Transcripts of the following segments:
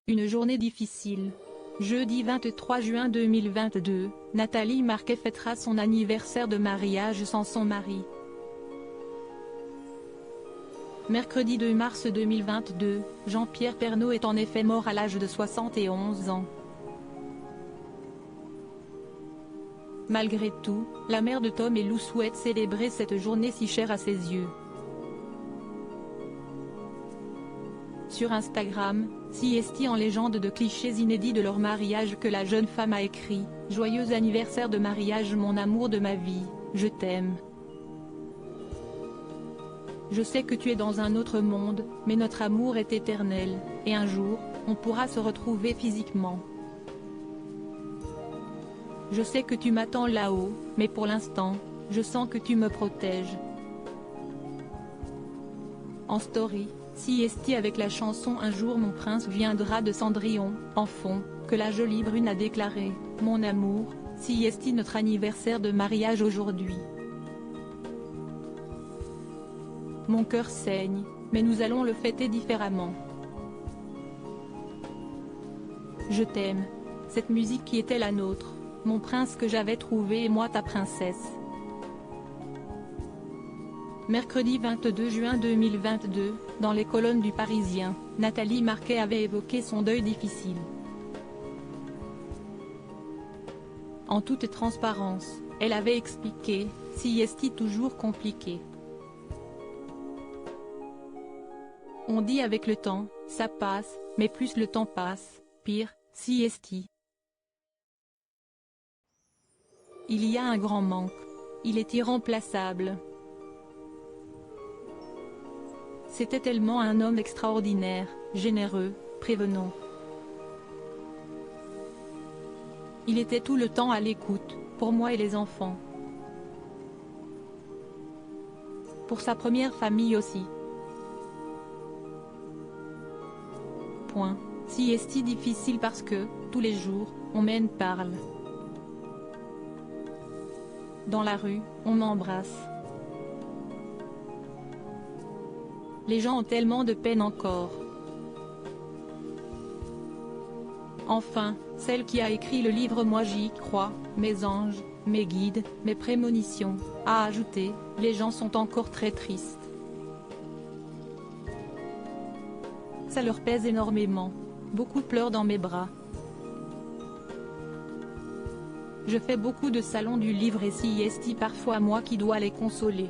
Une journée difficile. Jeudi 23 juin 2022, Nathalie Marquet fêtera son anniversaire de mariage sans son mari. Mercredi 2 mars 2022, Jean-Pierre Pernaut est en effet mort à l'âge de 71 ans. Malgré tout, la mère de Tom et Lou souhaite célébrer cette journée si chère à ses yeux. Sur Instagram, CST en légende de clichés inédits de leur mariage que la jeune femme a écrit « Joyeux anniversaire de mariage mon amour de ma vie, je t'aime. Je sais que tu es dans un autre monde, mais notre amour est éternel, et un jour, on pourra se retrouver physiquement. Je sais que tu m'attends là-haut, mais pour l'instant, je sens que tu me protèges. » En story, CST avec la chanson Un jour mon prince viendra de Cendrillon, en fond, que la jolie brune a déclaré « Mon amour, CST notre anniversaire de mariage aujourd'hui. Mon cœur saigne, mais nous allons le fêter différemment. Je t'aime. Cette musique qui était la nôtre, mon prince que j'avais trouvé et moi ta princesse. » Mercredi 22 juin 2022, dans les colonnes du Parisien, Nathalie Marquet avait évoqué son deuil difficile. En toute transparence, elle avait expliqué « CST toujours compliqué. On dit avec le temps, ça passe, mais plus le temps passe, pire, CST. Il y a un grand manque. Il est irremplaçable. C'était tellement un homme extraordinaire, généreux, prévenant. Il était tout le temps à l'écoute, pour moi et les enfants. Pour sa première famille aussi. Point. CST difficile parce que, tous les jours, on m'en parle. Dans la rue, on m'embrasse. Les gens ont tellement de peine encore. Enfin, celle qui a écrit le livre Moi j'y crois, mes anges, mes guides, mes prémonitions, a ajouté, les gens sont encore très tristes. Ça leur pèse énormément. Beaucoup pleurent dans mes bras. Je fais beaucoup de salons du livre et CST parfois moi qui dois les consoler.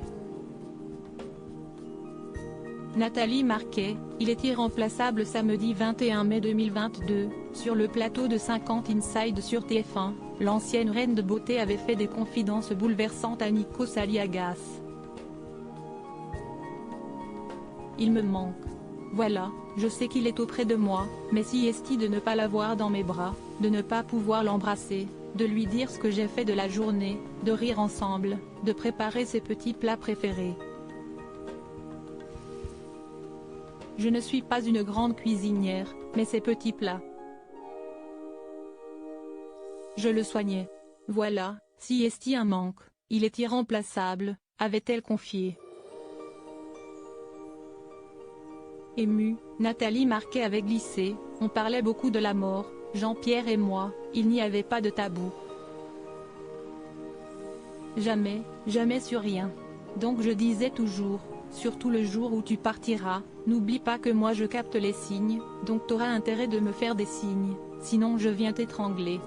Nathalie Marquet, il est irremplaçable samedi 21 mai 2022, sur le plateau de 50 Inside sur TF1, l'ancienne reine de beauté avait fait des confidences bouleversantes à Nikos Aliagas. Il me manque. Voilà, je sais qu'il est auprès de moi, mais CST de ne pas l'avoir dans mes bras, de ne pas pouvoir l'embrasser, de lui dire ce que j'ai fait de la journée, de rire ensemble, de préparer ses petits plats préférés. Je ne suis pas une grande cuisinière, mais ces petits plats. Je le soignais. Voilà, CST un manque, il est irremplaçable, avait-elle confié. Émue, Nathalie Marquet avait glissé, on parlait beaucoup de la mort, Jean-Pierre et moi, il n'y avait pas de tabou. Jamais, jamais sur rien. Donc je disais toujours, surtout le jour où tu partiras, n'oublie pas que moi je capte les signes, donc t'auras intérêt de me faire des signes, sinon je viens t'étrangler.